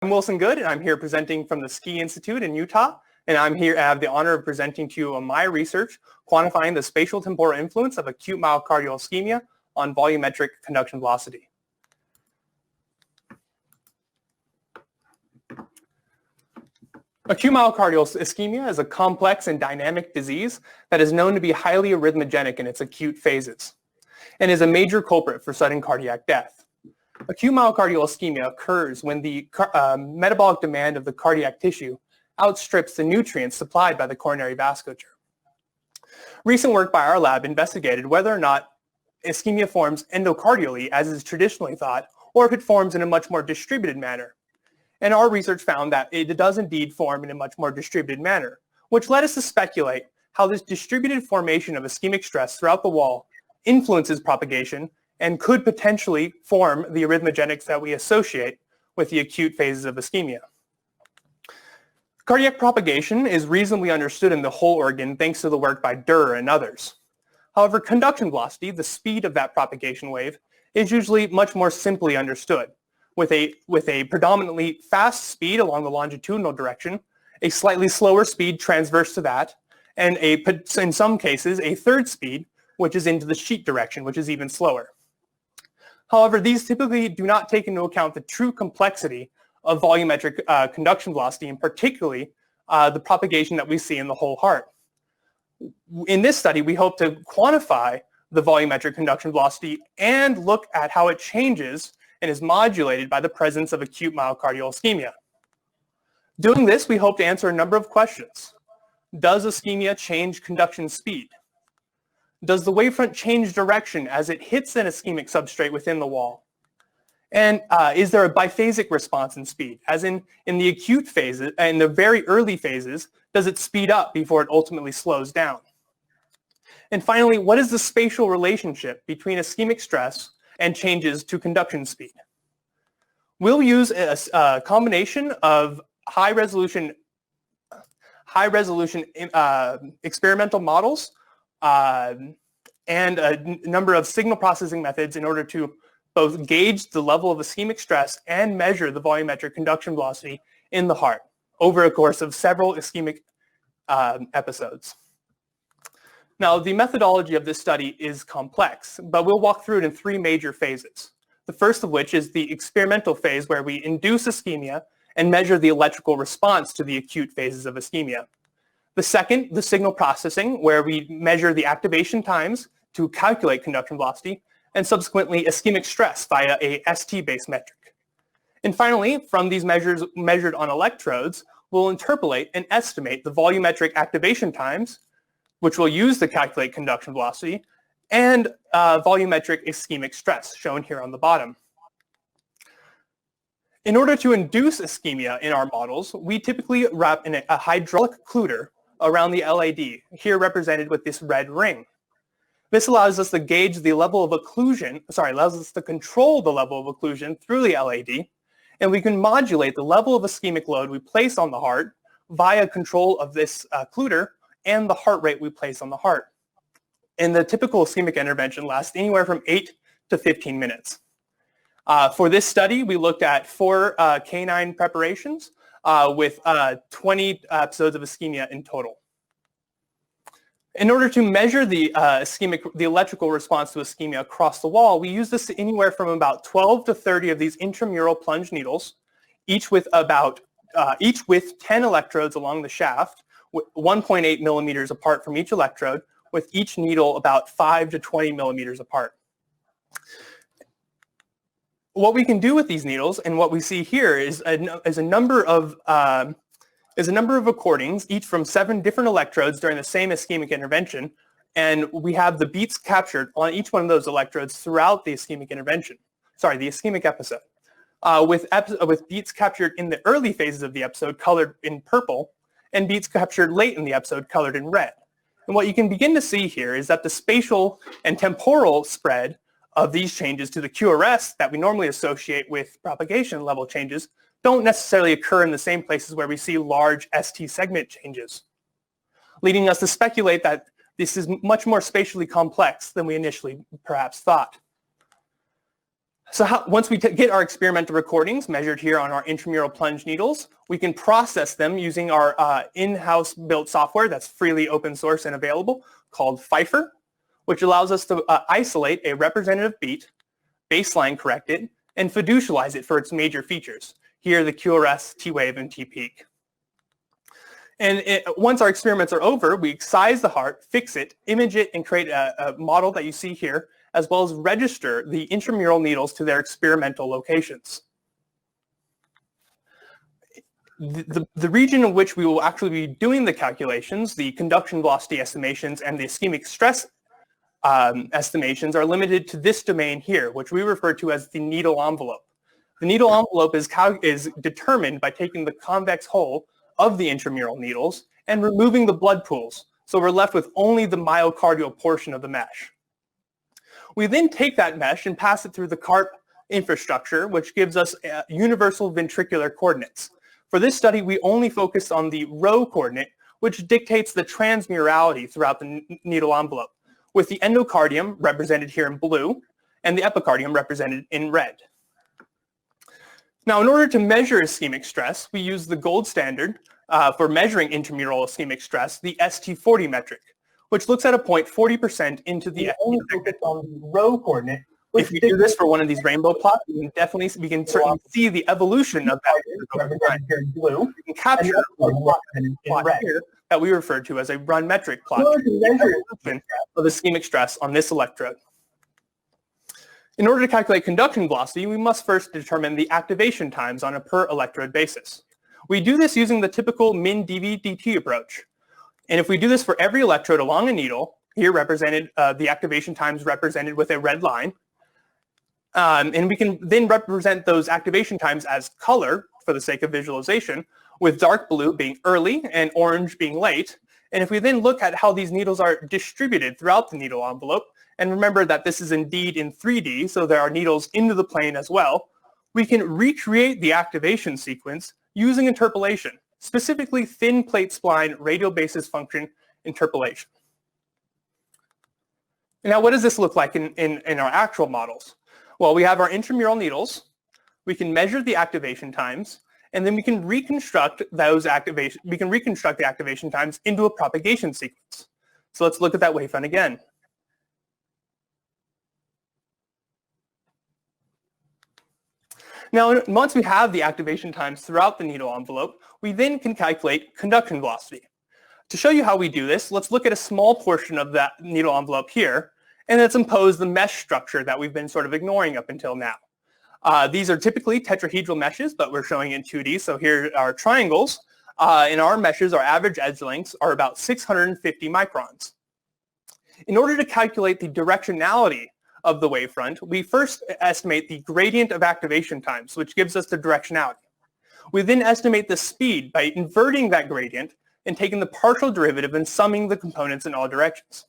I'm Wilson Good, and I'm here presenting from the Ski Institute in Utah, and I have the honor of presenting to you on my research, quantifying the spatiotemporal influence of acute myocardial ischemia on volumetric conduction velocity. Acute myocardial ischemia is a complex and dynamic disease that is known to be highly arrhythmogenic in its acute phases, and is a major culprit for sudden cardiac death. Acute myocardial ischemia occurs when the metabolic demand of the cardiac tissue outstrips the nutrients supplied by the coronary vasculature. Recent work by our lab investigated whether or not ischemia forms endocardially, as is traditionally thought, or if it forms in a much more distributed manner. And our research found that it does indeed form in a much more distributed manner, which led us to speculate how this distributed formation of ischemic stress throughout the wall influences propagation and could potentially form the arrhythmogenics that we associate with the acute phases of ischemia. Cardiac propagation is reasonably understood in the whole organ thanks to the work by Durr and others. However, conduction velocity, the speed of that propagation wave, is usually much more simply understood, with a predominantly fast speed along the longitudinal direction, a slightly slower speed transverse to that, and in some cases, a third speed, which is into the sheet direction, which is even slower. However, these typically do not take into account the true complexity of volumetric conduction velocity, and particularly the propagation that we see in the whole heart. In this study, we hope to quantify the volumetric conduction velocity and look at how it changes and is modulated by the presence of acute myocardial ischemia. Doing this, we hope to answer a number of questions. Does ischemia change conduction speed? Does the wavefront change direction as it hits an ischemic substrate within the wall? And is there a biphasic response in speed? As in the acute phases, in the very early phases, does it speed up before it ultimately slows down? And finally, what is the spatial relationship between ischemic stress and changes to conduction speed? We'll use a combination of high-resolution experimental models and a number of signal processing methods in order to both gauge the level of ischemic stress and measure the volumetric conduction velocity in the heart over a course of several ischemic episodes. Now, the methodology of this study is complex, but we'll walk through it in three major phases. The first of which is the experimental phase, where we induce ischemia and measure the electrical response to the acute phases of ischemia. The second, the signal processing, where we measure the activation times to calculate conduction velocity, and subsequently ischemic stress via a ST-based metric. And finally, from these measures measured on electrodes, we'll interpolate and estimate the volumetric activation times, which we'll use to calculate conduction velocity, and volumetric ischemic stress, shown here on the bottom. In order to induce ischemia in our models, we typically wrap a hydraulic occluder around the LAD, here represented with this red ring. This allows us to gauge the level of occlusion, allows us to control the level of occlusion through the LAD, and we can modulate the level of ischemic load we place on the heart via control of this occluder and the heart rate we place on the heart. And the typical ischemic intervention lasts anywhere from 8 to 15 minutes. For this study, we looked at 4 canine preparations with 20 episodes of ischemia in total. In order to measure the electrical response to ischemia across the wall, we use this anywhere from about 12 to 30 of these intramural plunge needles, each with 10 electrodes along the shaft, 1.8 millimeters apart from each electrode, with each needle about 5 to 20 millimeters apart. What we can do with these needles, and what we see here, is a number of recordings, each from 7 different electrodes during the same ischemic intervention, and we have the beats captured on each one of those electrodes throughout the ischemic episode, with beats captured in the early phases of the episode colored in purple, and beats captured late in the episode colored in red. And what you can begin to see here is that the spatial and temporal spread of these changes to the QRS that we normally associate with propagation level changes don't necessarily occur in the same places where we see large ST segment changes, leading us to speculate that this is much more spatially complex than we initially perhaps thought. So once we get our experimental recordings measured here on our intramural plunge needles, we can process them using our in-house built software that's freely open source and available called Pfeiffer, which allows us to isolate a representative beat, baseline correct it, and fiducialize it for its major features. Here, the QRS, T-wave, and T-peak. And once our experiments are over, we size the heart, fix it, image it, and create a model that you see here, as well as register the intramural needles to their experimental locations. The region in which we will actually be doing the calculations, the conduction velocity estimations and the ischemic stress estimations, are limited to this domain here, which we refer to as the needle envelope. The needle envelope is determined by taking the convex hull of the intramural needles and removing the blood pools. So we're left with only the myocardial portion of the mesh. We then take that mesh and pass it through the CARP infrastructure, which gives us universal ventricular coordinates. For this study, we only focused on the rho coordinate, which dictates the transmurality throughout the needle envelope, with the endocardium represented here in blue and the epicardium represented in red. Now, in order to measure ischemic stress, we use the gold standard for measuring intramural ischemic stress, the ST40 metric, which looks at a point 40% into the rho coordinate. If we do this for one of these rainbow plots, we can certainly see the evolution of that. We can capture in red here that we refer to as a run metric plot of ischemic stress on this electrode. In order to calculate conduction velocity, we must first determine the activation times on a per electrode basis. We do this using the typical min-dV/dt approach. And if we do this for every electrode along a needle, here represented, the activation times represented with a red line, and we can then represent those activation times as color for the sake of visualization, with dark blue being early and orange being late. And if we then look at how these needles are distributed throughout the needle envelope, and remember that this is indeed in 3D, so there are needles into the plane as well, we can recreate the activation sequence using interpolation, specifically thin plate spline radial basis function interpolation. Now, what does this look like in our actual models? Well, we have our intramural needles, we can measure the activation times, and then we can reconstruct the activation times into a propagation sequence. So let's look at that wavefront again. Now, once we have the activation times throughout the needle envelope, we then can calculate conduction velocity. To show you how we do this, let's look at a small portion of that needle envelope here, and let's impose the mesh structure that we've been sort of ignoring up until now. These are typically tetrahedral meshes, but we're showing in 2D, so here are triangles. In our meshes, our average edge lengths are about 650 microns. In order to calculate the directionality of the wavefront, we first estimate the gradient of activation times, which gives us the directionality. We then estimate the speed by inverting that gradient and taking the partial derivative and summing the components in all directions.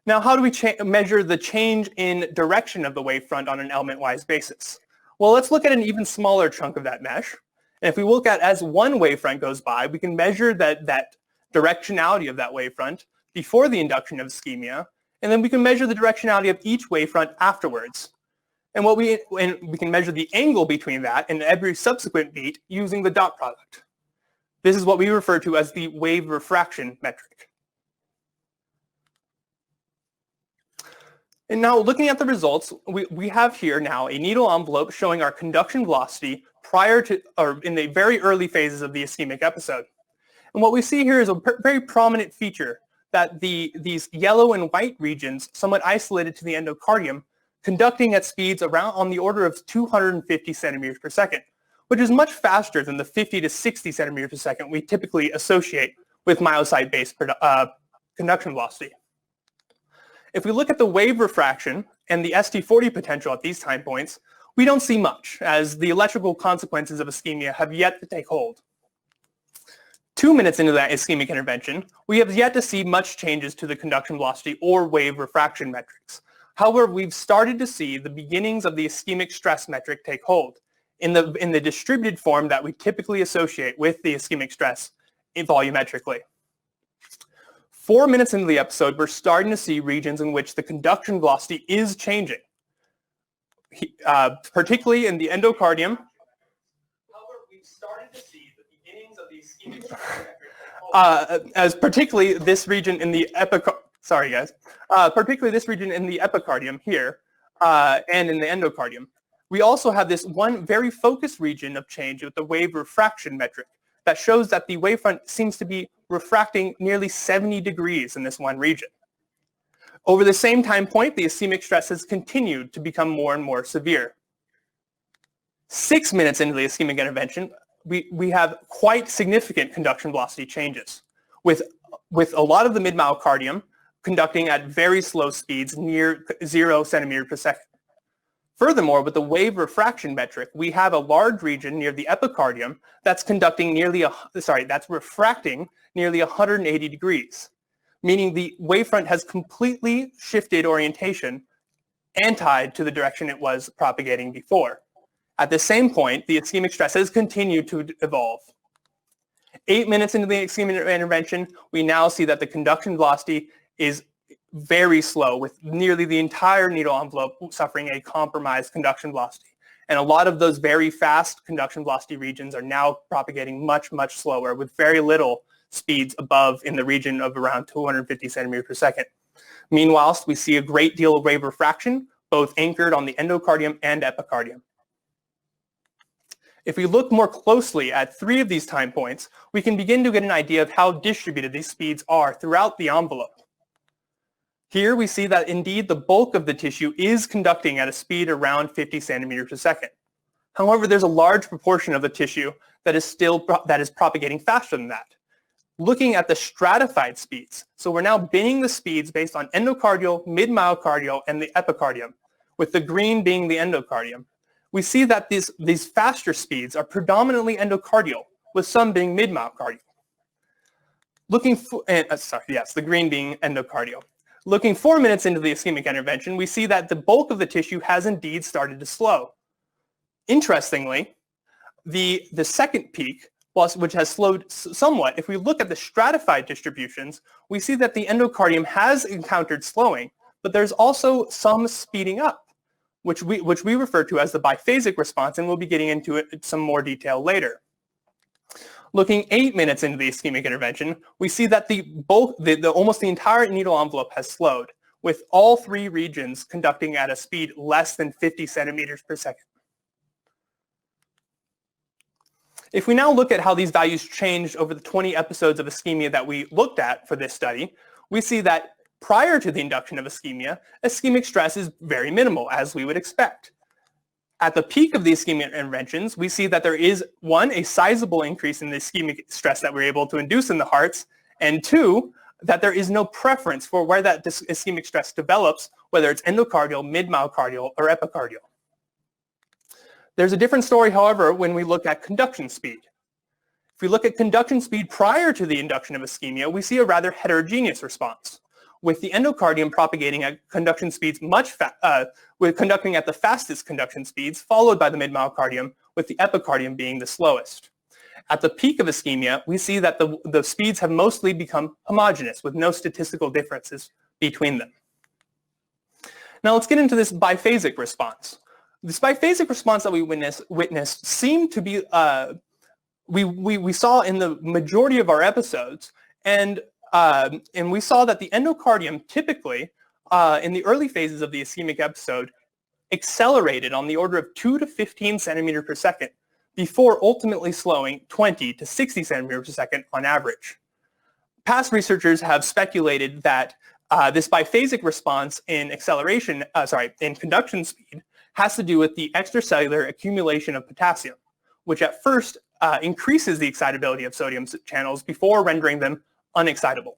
Now, how do we measure the change in direction of the wavefront on an element-wise basis? Well, let's look at an even smaller chunk of that mesh. And if we look at as one wavefront goes by, we can measure that directionality of that wavefront before the induction of ischemia, and then we can measure the directionality of each wavefront afterwards. And we can measure the angle between that and every subsequent beat using the dot product. This is what we refer to as the wave refraction metric. And now looking at the results, we have here now a needle envelope showing our conduction velocity prior to, or in the very early phases of the ischemic episode. And what we see here is a very prominent feature that these yellow and white regions, somewhat isolated to the endocardium, conducting at speeds around on the order of 250 centimeters per second, which is much faster than the 50 to 60 centimeters per second we typically associate with myocyte-based conduction velocity. If we look at the wave refraction and the ST40 potential at these time points, we don't see much, as the electrical consequences of ischemia have yet to take hold. 2 minutes into that ischemic intervention, we have yet to see much changes to the conduction velocity or wave refraction metrics. However, we've started to see the beginnings of the ischemic stress metric take hold in the distributed form that we typically associate with the ischemic stress volumetrically. 4 minutes into the episode, we're starting to see regions in which the conduction velocity is changing. particularly in the endocardium. However, we've started to see the beginnings of the ischemic stress as particularly this region in the particularly this region in the epicardium here and in the endocardium. We also have this one very focused region of change with the wave refraction metric that shows that the wavefront seems to be refracting nearly 70 degrees in this one region. Over the same time point, the ischemic stress has continued to become more and more severe. 6 minutes into the ischemic intervention, we have quite significant conduction velocity changes, with a lot of the mid-myocardium conducting at very slow speeds near 0 centimeter per second. Furthermore, with the wave refraction metric, we have a large region near the epicardium that's that's refracting nearly 180 degrees, meaning the wavefront has completely shifted orientation and tied to the direction it was propagating before. At the same point, the ischemic stress has continued to evolve. 8 minutes into the ischemic intervention, we now see that the conduction velocity is very slow, with nearly the entire needle envelope suffering a compromised conduction velocity. And a lot of those very fast conduction velocity regions are now propagating much, much slower, with very little speeds above in the region of around 250 centimeters per second. Meanwhile, we see a great deal of wave refraction, both anchored on the endocardium and epicardium. If we look more closely at 3 of these time points, we can begin to get an idea of how distributed these speeds are throughout the envelope. Here we see that indeed the bulk of the tissue is conducting at a speed around 50 centimeters per second. However, there's a large proportion of the tissue that is propagating faster than that. Looking at the stratified speeds, so we're now binning the speeds based on endocardial, mid-myocardial, and the epicardium, with the green being the endocardium. We see that these faster speeds are predominantly endocardial, with some being mid-myocardial. The green being endocardial. Looking 4 minutes into the ischemic intervention, we see that the bulk of the tissue has indeed started to slow. Interestingly, the second peak, which has slowed somewhat, if we look at the stratified distributions, we see that the endocardium has encountered slowing, but there's also some speeding up, which we refer to as the biphasic response, and we'll be getting into it in some more detail later. Looking 8 minutes into the ischemic intervention, we see that almost the entire needle envelope has slowed, with all 3 regions conducting at a speed less than 50 centimeters per second. If we now look at how these values changed over the 20 episodes of ischemia that we looked at for this study, we see that prior to the induction of ischemia, ischemic stress is very minimal, as we would expect. At the peak of the ischemic interventions, we see that there is, 1, a sizable increase in the ischemic stress that we're able to induce in the hearts, and 2, that there is no preference for where that ischemic stress develops, whether it's endocardial, mid-myocardial, or epicardial. There's a different story, however, when we look at conduction speed. If we look at conduction speed prior to the induction of ischemia, we see a rather heterogeneous response, with the endocardium propagating at conduction speeds conducting at the fastest conduction speeds, followed by the mid-myocardium, with the epicardium being the slowest. At the peak of ischemia, we see that the speeds have mostly become homogeneous, with no statistical differences between them. Now let's get into this biphasic response. This biphasic response that we witnessed seemed to be, we saw in the majority of our episodes, and we saw that the endocardium typically, in the early phases of the ischemic episode, accelerated on the order of 2 to 15 centimeters per second, before ultimately slowing 20 to 60 centimeters per second on average. Past researchers have speculated that this biphasic response in in conduction speed has to do with the extracellular accumulation of potassium, which at first increases the excitability of sodium channels before rendering them unexcitable.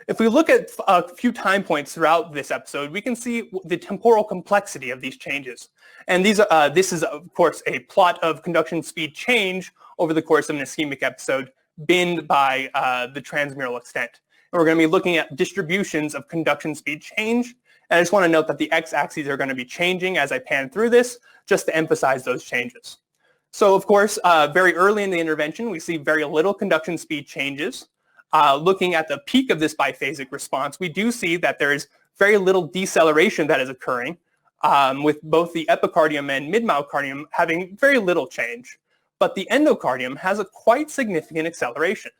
If we look at a few time points throughout this episode, we can see the temporal complexity of these changes. And this is, of course, a plot of conduction speed change over the course of an ischemic episode binned by the transmural extent. And we're going to be looking at distributions of conduction speed change. And I just want to note that the x-axes are going to be changing as I pan through this, just to emphasize those changes. So, of course, very early in the intervention, we see very little conduction speed changes. Looking at the peak of this biphasic response, we do see that there is very little deceleration that is occurring, with both the epicardium and mid-myocardium having very little change. But the endocardium has a quite significant acceleration.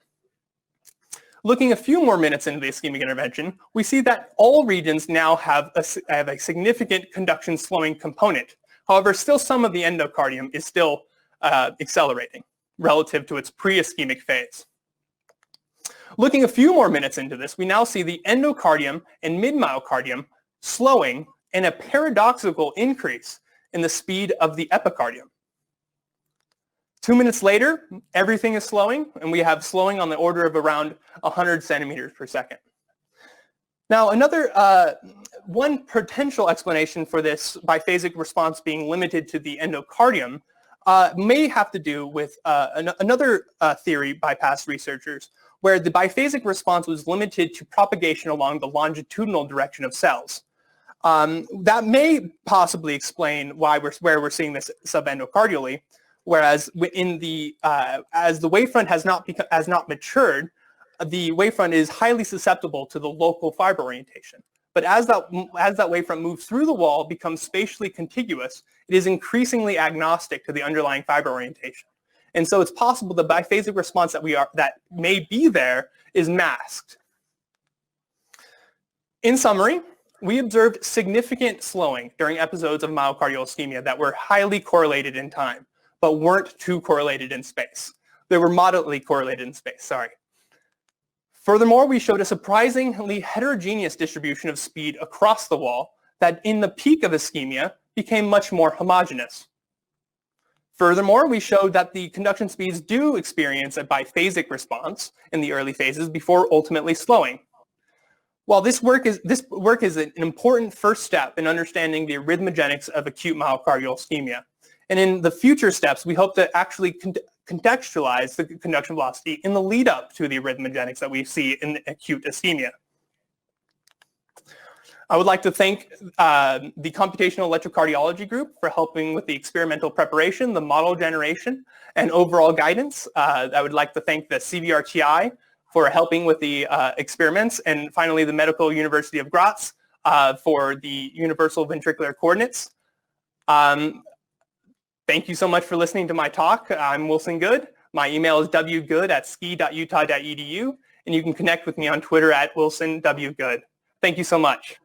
Looking a few more minutes into the ischemic intervention, we see that all regions now have a significant conduction slowing component. However, still some of the endocardium is still accelerating relative to its pre-ischemic phase. Looking a few more minutes into this, we now see the endocardium and mid-myocardium slowing and a paradoxical increase in the speed of the epicardium. 2 minutes later, everything is slowing, and we have slowing on the order of around 100 centimeters per second. Now, one potential explanation for this biphasic response being limited to the endocardium may have to do with another theory by past researchers, where the biphasic response was limited to propagation along the longitudinal direction of cells. That may possibly explain where we're seeing this subendocardially, whereas as the wavefront has not matured, the wavefront is highly susceptible to the local fiber orientation. But as that wavefront moves through the wall, becomes spatially contiguous, it is increasingly agnostic to the underlying fiber orientation. And so it's possible the biphasic response that may be there is masked. In summary, we observed significant slowing during episodes of myocardial ischemia that were highly correlated in time, but weren't too correlated in space. They were moderately correlated in space, sorry. Furthermore, we showed a surprisingly heterogeneous distribution of speed across the wall that in the peak of ischemia became much more homogeneous. Furthermore, we showed that the conduction speeds do experience a biphasic response in the early phases before ultimately slowing. While this work is an important first step in understanding the arrhythmogenics of acute myocardial ischemia, and in the future steps, we hope to actually contextualize the conduction velocity in the lead up to the arrhythmogenics that we see in acute ischemia. I would like to thank the computational electrocardiology group for helping with the experimental preparation, the model generation, and overall guidance. I would like to thank the CVRTI for helping with the experiments, and finally the Medical University of Graz for the universal ventricular coordinates. Thank you so much for listening to my talk. I'm Wilson Good. My email is wgood@ski.utah.edu, and you can connect with me on Twitter @WilsonWGood. Thank you so much.